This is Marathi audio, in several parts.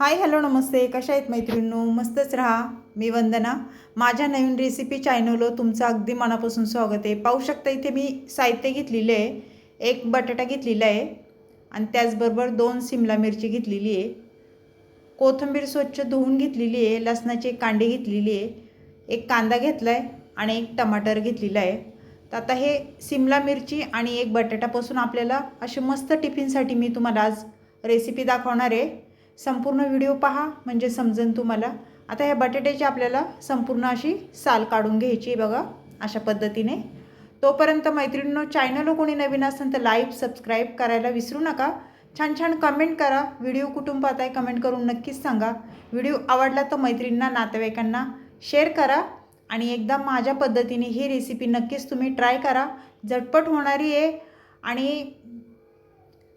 हाय हॅलो नमस्ते, कशा आहेत मैत्रिणींनो? मस्तच राहा. मी वंदना. माझ्या नवीन रेसिपी चॅनलवर तुमचं अगदी मनापासून स्वागत आहे. पाहू शकता इथे मी साहित्य घेतलेले आहे. एक बटाटा घेतलेला आहे आणि त्याचबरोबर 2 शिमला मिरची घेतलेली आहे. कोथिंबीर स्वच्छ धुवून घेतलेली आहे. लसणाची एक कांडी घेतलेली आहे. एक कांदा घेतला आहे आणि एक टमाटर घेतलेला आहे. तर आता हे शिमला मिरची आणि एक बटाटापासून आपल्याला असे मस्त टिफिनसाठी मी तुम्हाला आज रेसिपी दाखवणार आहे. संपूर्ण व्हिडिओ पहा म्हणजे समजेल तुम्हाला. आता ह्या बटाट्याची आपल्याला संपूर्ण अशी साल काढून घ्यायची बघा अशा पद्धतीने. तोपर्यंत मैत्रिणींनो, चॅनलवर कोणी नवीन असेल तर लाईक सबस्क्राईब करायला विसरू नका. छान छान कमेंट करा. व्हिडिओ कुठून पाहताय कमेंट करून नक्कीच सांगा. व्हिडिओ आवडला तर मैत्रिणींना नातेवाईकांना शेअर करा आणि एकदा माझ्या पद्धतीने ही रेसिपी नक्कीच तुम्ही ट्राय करा. झटपट होणारी आहे आणि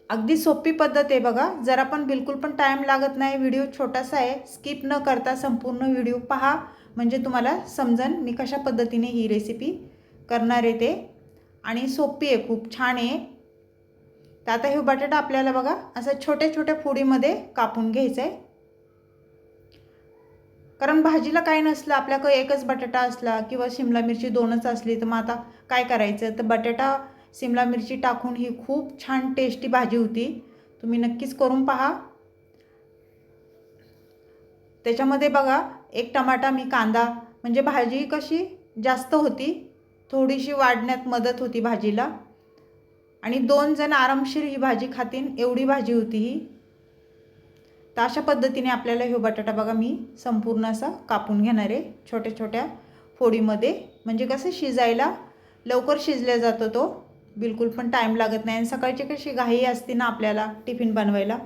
अगदी सोपी पद्धत आहे बघा. जरा पण बिलकुल पण टाईम लागत नाही. व्हिडिओ छोटासा आहे. स्किप न करता संपूर्ण व्हिडिओ पहा म्हणजे तुम्हाला समजेल मी कशा पद्धतीने ही रेसिपी करणार आहे ते. आणि सोपी आहे, खूप छान आहे. तर आता हे बटाटा आपल्याला बघा असं छोट्या छोट्या फोडीमध्ये कापून घ्यायचं आहे. कारण भाजीला काही नसलं, आपल्याकडे एकच बटाटा असला किंवा शिमला मिरची 2च असली तर मग आता काय करायचं. तर बटाटा शिमला मिरची टाकून ही खूप छान टेस्टी भाजी होती. तुम्ही नक्कीच करून पहा. त्याच्यामध्ये बघा एक टमाटा, मी कांदा, म्हणजे भाजी कशी जास्त होती, थोडीशी वाढण्यात मदत होती भाजीला. आणि 2 जण आरामशीर ही भाजी खातीन एवढी भाजी होती ही. तर अशा पद्धतीने आपल्याला हे बटाटा बघा मी संपूर्ण असा कापून घेणार आहे छोट्या छोट्या फोडीमध्ये. म्हणजे कसं शिजायला लवकर शिजल्या जातो तो, बिलकुल पण टाईम लागत नाही. आणि सकाळची कशी घाई असते ना आपल्याला टिफिन बनवायला,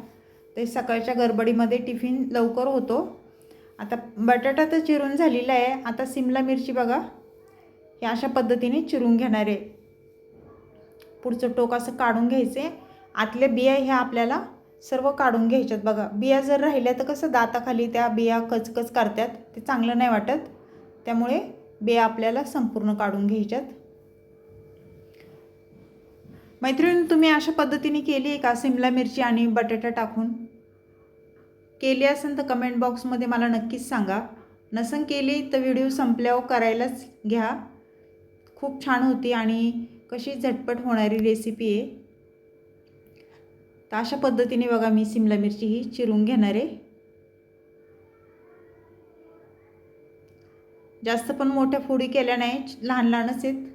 ते सकाळच्या गडबडीमध्ये टिफिन लवकर होतो. आता बटाटा तर चिरून झालेला आहे. आता शिमला मिरची बघा हे अशा पद्धतीने चिरून घेणार आहे. पुढचं टोक असं काढून घ्यायचे. आतल्या बिया ह्या आपल्याला सर्व काढून घ्यायच्यात बघा. बिया जर राहिल्या तर कसं दाताखाली त्या बिया कचकच करतात, ते चांगलं नाही वाटत. त्यामुळे बिया आपल्याला संपूर्ण काढून घ्यायच्यात. मैत्रिणी, तुम्ही अशा पद्धतीने केली आहे का शिमला मिरची आणि बटाटा टाकून? केली असेल तर कमेंट बॉक्समध्ये मला नक्कीच सांगा. नसेल केली तर व्हिडिओ संपल्यावर करायलाच घ्या. खूप छान होती आणि कशी झटपट होणारी रेसिपी आहे. तर अशा पद्धतीने बघा मी शिमला मिरची ही चिरून घेणार आहे. जास्त पण मोठ्या फोडी केल्या नाही, लहान लहानच आहेत.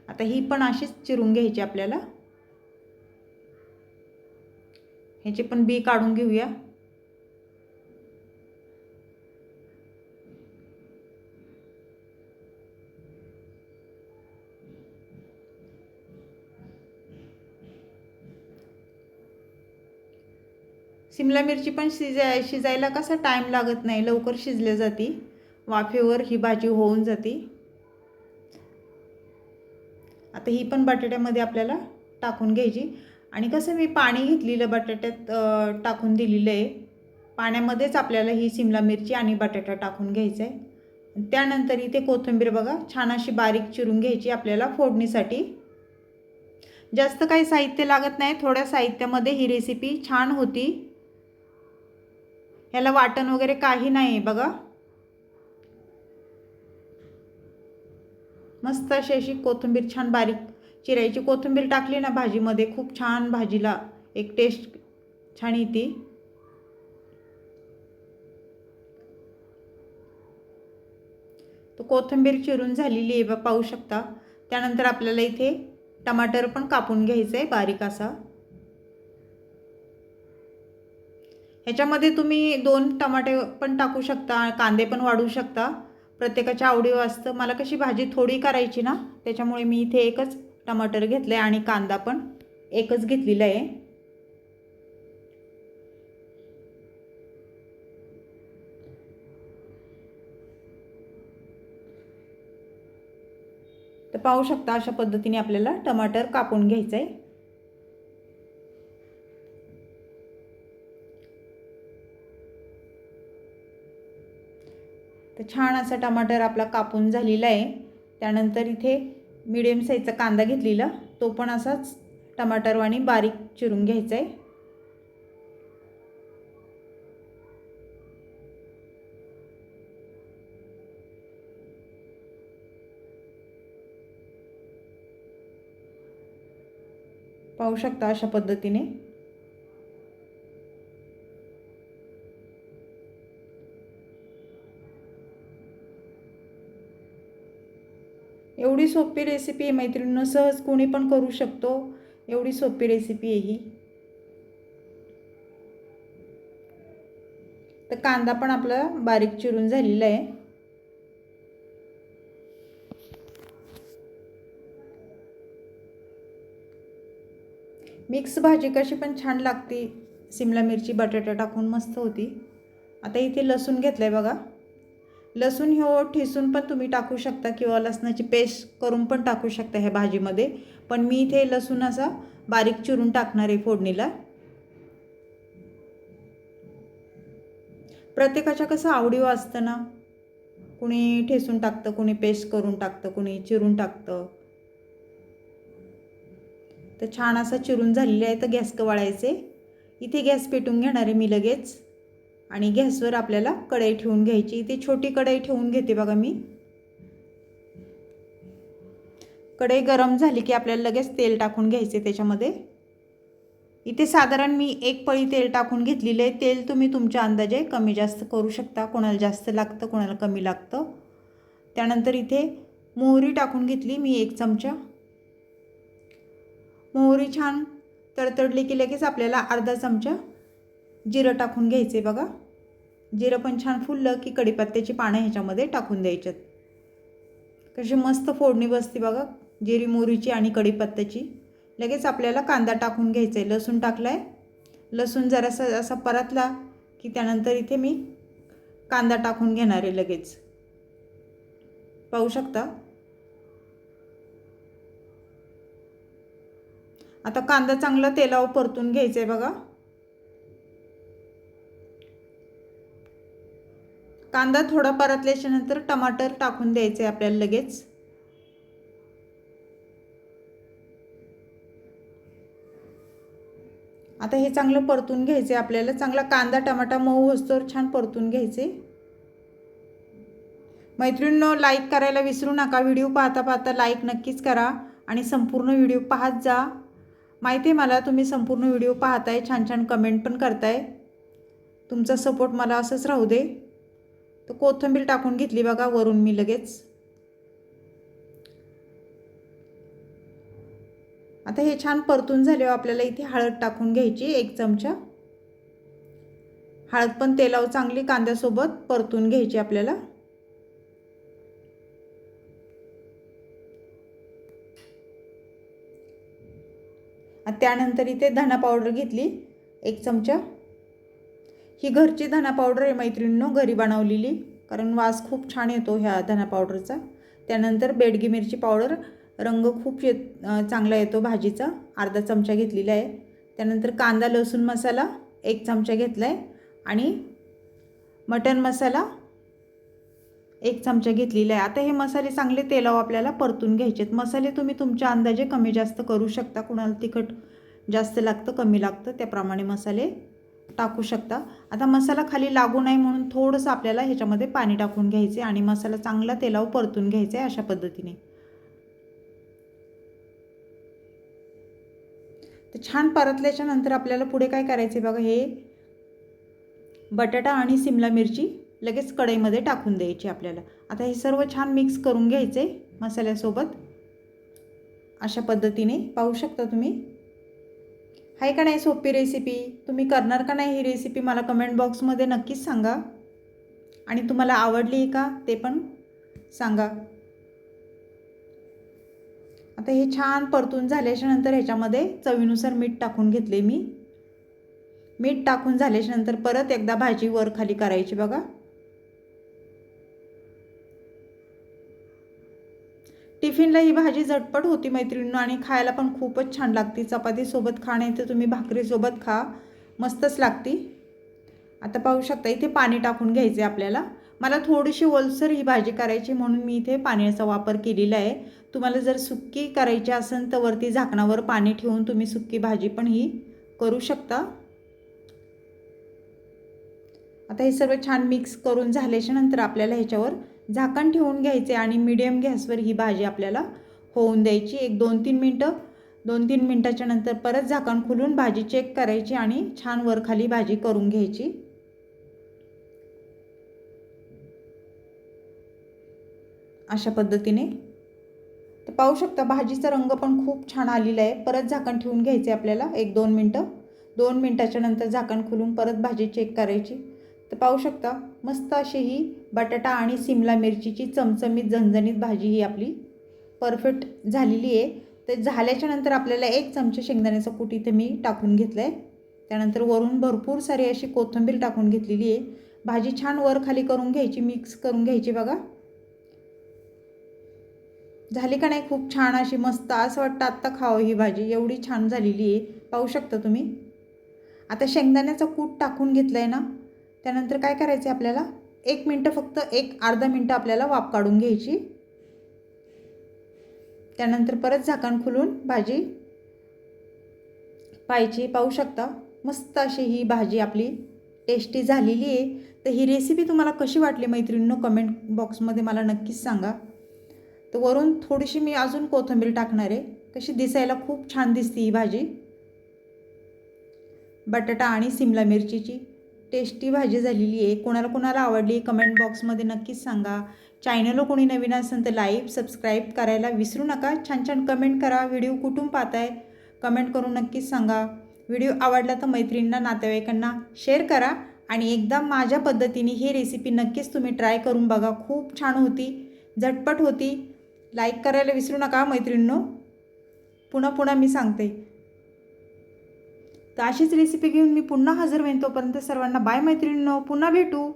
आता ही पण अशीच चिरून घ्यायची आपल्याला. ह्याचे पण बी काढून घेऊया. शिमला मिरची पण शिजायला कसा टाईम लागत नाही, लवकर शिजल्या जाते. वाफेवर ही भाजी होऊन जाते. आता ही पण बटाट्यामध्ये आपल्याला टाकून घ्यायची. आणि कसं मी पाणी घेतलेलं बटाट्यात टाकून दिलेलं आहे. पाण्यामध्येच आपल्याला ही शिमला मिरची आणि बटाटा टाकून घ्यायचं आहे. त्यानंतर इथे कोथिंबीर बघा छान अशी बारीक चिरून घ्यायची आपल्याला फोडणीसाठी. जास्त काही साहित्य लागत नाही, थोड्या साहित्यामध्ये ही रेसिपी छान होती. ह्याला वाटण वगैरे काही नाही बघा. मस्त अशी कोथिंबीर छान बारीक चिरायची. कोथिंबीर टाकली ना भाजीमध्ये खूप छान भाजीला एक टेस्ट छान येते. तो कोथिंबीर चिरून झालेली आहे पाहू शकता. त्यानंतर आपल्याला इथे टमाटर पण कापून घ्यायचं आहे बारीक असा. ह्याच्यामध्ये तुम्ही 2 टमाटे पण टाकू शकता, कांदे पण वाढवू शकता. प्रत्येकाच्या आवडीवर असतं. मला कशी भाजी थोडी करायची ना, त्याच्यामुळे मी इथे एकच टमाटर घेतलं आहे आणि कांदा पण एकच घेतलेला आहे. तर पाहू शकता अशा पद्धतीने आपल्याला टमाटर कापून घ्यायचं आहे. तर छान असा टमाटर आपला कापून झालेला आहे. त्यानंतर इथे मीडियम साईजचा कांदा घेतलेला, तो पण असाच टमाटरवाणी बारीक चिरून घ्यायचा आहे. पाहू शकता अशा पद्धतीने। एवढी सोपी रेसिपी आहे मैत्रिणींनो, सहज कोणी पण करू शकतो, एवढी सोपी रेसिपी आहे ही। तर कांदा पण आपला बारीक चिरून झालेला आहे। मिक्स भाजी कशी पण छान लागते, शिमला मिरची बटाटा टाकून मस्त होती। आता इथे लसूण घेतलाय बघा, लसूण ह्यो ठेचून पण तुम्ही टाकू शकता किंवा लसणाची पेस्ट करून पण टाकू शकता ह्या भाजीमध्ये, पण मी इथे लसूण असा बारीक चिरून टाकणार आहे फोडणीला। प्रत्येकाच्या कसं आवडीवर असतं ना, कुणी ठेचून टाकतं, कुणी पेस्ट करून टाकतं, कुणी चिरून टाकतं। तर छान असा चिरून झालेला आहे। तर गॅस वाढवायचे, इथे गॅस पेटून घेणार आहे मी लगेच, आणि गॅसवर आपल्याला कढई ठेवून घ्यायची। इथे छोटी कढई ठेवून घेते बघा मी। कढई गरम झाली की आपल्याला लगेच तेल टाकून घ्यायचे त्याच्यामध्ये। इथे साधारण मी 1 पळी तेल टाकून घेतलेले आहे। तेल तुम्ही तुमच्या अंदाजे कमी जास्त करू शकता, कोणाला जास्त लागतं कोणाला कमी लागतं। त्यानंतर इथे मोहरी टाकून घेतली मी 1 चमचा। मोहरी छान तडतडली की लगेच आपल्याला अर्धा चमचा जिरं टाकून घ्यायचे बघा। जिरं पण छान फुललं की कढीपत्त्याची पानं ह्याच्यामध्ये टाकून द्यायच्यात। कशी मस्त फोडणी बसते बघा जिरी मोहरीची आणि कढीपत्त्याची। लगेच आपल्याला कांदा टाकून घ्यायचा आहे। लसूण टाकलाय, लसूण जरासा असा परतला की त्यानंतर इथे मी कांदा टाकून घेणार आहे लगेच, पाहू शकता। आता कांदा चांगला तेलावर परतून घ्यायचा आहे बघा। कांदा थोडा परतल्याच्या नंतर टमाटर टाकून द्यायचे आपल्याला लगेच। आता हे चांगलं परतून घ्यायचे आपल्याला, चांगला कांदा टमाटा मऊ होस्तोवर छान परतून घ्यायचे। मैत्रिणींनो, लाईक करायला विसरू नका, व्हिडिओ पाहता पाहता लाईक नक्कीच करा आणि संपूर्ण व्हिडिओ पाहत जा। माहिती आहे मला तुम्ही संपूर्ण व्हिडिओ पाहताय, छान छान कमेंट पण करताय, तुमचा सपोर्ट मला असंच राहू दे। तर कोथिंबीर टाकून घेतली बघा वरून मी लगेच। आता हे छान परतून झाल्यावर आपल्याला इथे हळद टाकून घ्यायची 1 चमचा। हळद पण तेलावर चांगली कांद्यासोबत परतून घ्यायची आपल्याला। त्यानंतर इथे धना पावडर घेतली 1 चमचा। ही घरची धना पावडर आहे मैत्रिणींनो, घरी बनवलेली, कारण वास खूप छान येतो ह्या धना पावडरचा। त्यानंतर बेडगी मिरची पावडर, रंग खूप चांगला येतो भाजीचा, अर्धा चमचा घेतलेला आहे। त्यानंतर कांदा लसूण मसाला 1 चमचा घेतला आहे आणि मटन मसाला 1 चमचा घेतलेला आहे। आता हे मसाले चांगले तेलावर आपल्याला परतून घ्यायचे आहेत। मसाले तुम्ही तुमच्या अंदाजे कमी जास्त करू शकता, कुणाला तिखट जास्त लागतं कमी लागतं त्याप्रमाणे मसाले टाकू शकता। आता मसाला खाली लागू नये म्हणून थोडंसं आपल्याला ह्याच्यामध्ये पाणी टाकून घ्यायचे आणि मसाला चांगला तेलावर परतून घ्यायचा आहे अशा पद्धतीने। तर छान परतल्याच्या नंतर आपल्याला पुढे काय करायचे बघा, हे बटाटा आणि शिमला मिरची लगेच कढईमध्ये टाकून द्यायची आपल्याला। आता हे सर्व छान मिक्स करून घ्यायचे मसाल्यासोबत अशा पद्धतीने, पाहू शकता तुम्ही। आहे का नाही सोपी रेसिपी, तुम्ही करणार का नाही ही रेसिपी मला कमेंट बॉक्समध्ये नक्कीच सांगा, आणि तुम्हाला आवडली आहे का ते पण सांगा। आता हे छान परतून झाल्याच्या नंतर ह्याच्यामध्ये चवीनुसार मीठ टाकून घेतले मी। मीठ टाकून झाल्याच्या नंतर परत एकदा भाजी वर खाली करायची बघा। टिफिनला ही भाजी झटपट होती मैत्रिणींनो, आणि खायला पण खूपच छान लागते। चपातीसोबत खा नाही तर तुम्ही भाकरीसोबत खा, मस्तच लागते। आता पाहू शकता इथे पाणी टाकून घ्यायचे आपल्याला। मला थोडीशी ओलसर ही भाजी करायची म्हणून मी इथे पाण्याचा वापर केलेला आहे। तुम्हाला जर सुक्की करायची असेल तर वरती झाकणावर पाणी ठेवून तुम्ही सुक्की भाजी पण ही करू शकता। आता हे सर्व छान मिक्स करून झाल्याच्या नंतर आपल्याला ह्याच्यावर झाकण ठेवून घ्यायचे आणि मीडियम गॅसवर ही भाजी आपल्याला होऊन द्यायची। 1-2-3 मिनिटं 2-3 मिनटाच्या नंतर परत झाकण खोलून भाजी चेक करायची आणि छान वरखाली भाजी करून घ्यायची। अशा पद्धतीने तर पाहू शकता भाजीचा रंग पण खूप छान आलेला आहे। परत झाकण ठेवून घ्यायचे आपल्याला 1-2 मिनटं। 2 मिनटाच्या नंतर झाकण खोलून परत भाजी चेक करायची। तर पाहू शकता मस्त अशी ही बटाटा आणि सिमला मिरचीची चमचमीत झणझणीत भाजी ही आपली परफेक्ट झालेली आहे। तर झाल्याच्या नंतर आपल्याला 1 चमचा शेंगदाण्याचा कूट इथे मी टाकून घेतला आहे। त्यानंतर वरून भरपूर सारी अशी कोथिंबीर टाकून घेतलेली आहे। भाजी छान वर खाली करून घ्यायची, मिक्स करून घ्यायची। बघा झाली का नाही खूप छान अशी मस्त, असं वाटतं आत्ता खावं ही भाजी, एवढी छान झालेली आहे। पाहू शकता तुम्ही। आता शेंगदाण्याचा कूट टाकून घेतला आहे ना, त्यानंतर काय करायचं आपल्याला 1 मिनटं, फक्त 1-अर्धा मिनटं आपल्याला वाफ काढून घ्यायची। त्यानंतर परत झाकण खोलून भाजी पाहायची। पाहू शकता मस्त अशी ही भाजी आपली टेस्टी झालेली आहे। तर ही रेसिपी तुम्हाला कशी वाटली मैत्रिणींनो, कमेंट बॉक्समध्ये मला नक्कीच सांगा। तर वरून थोडीशी मी अजून कोथिंबीर टाकणार आहे। कशी दिसायला खूप छान दिसते ही भाजी, बटाटा आणि सिमला मिरचीची टेस्टी भाजी झालेली आहे। कोणाला कोणाला आवडली कमेंट बॉक्समध्ये नक्कीच सांगा। चॅनलला कोणी नवीन असेल तर लाईक सबस्क्राईब करायला विसरू नका। छान छान कमेंट करा। व्हिडिओ कुठून पाहताय कमेंट करून नक्कीच सांगा। व्हिडिओ आवडला तर मैत्रिणींना नातेवाईकांना शेअर करा आणि एकदा माझ्या पद्धतीने ही रेसिपी नक्कीच तुम्ही ट्राय करून बघा। खूप छान होती, झटपट होती। लाईक करायला विसरू नका मैत्रिणींनो, पुन्हा पुन्हा मी सांगते। तर अशीच रेसिपी घेऊन मी पुन्हा हजर होईन। तोपर्यंत सर्वांना बाय मैत्रिणींनो, पुन्हा भेटू।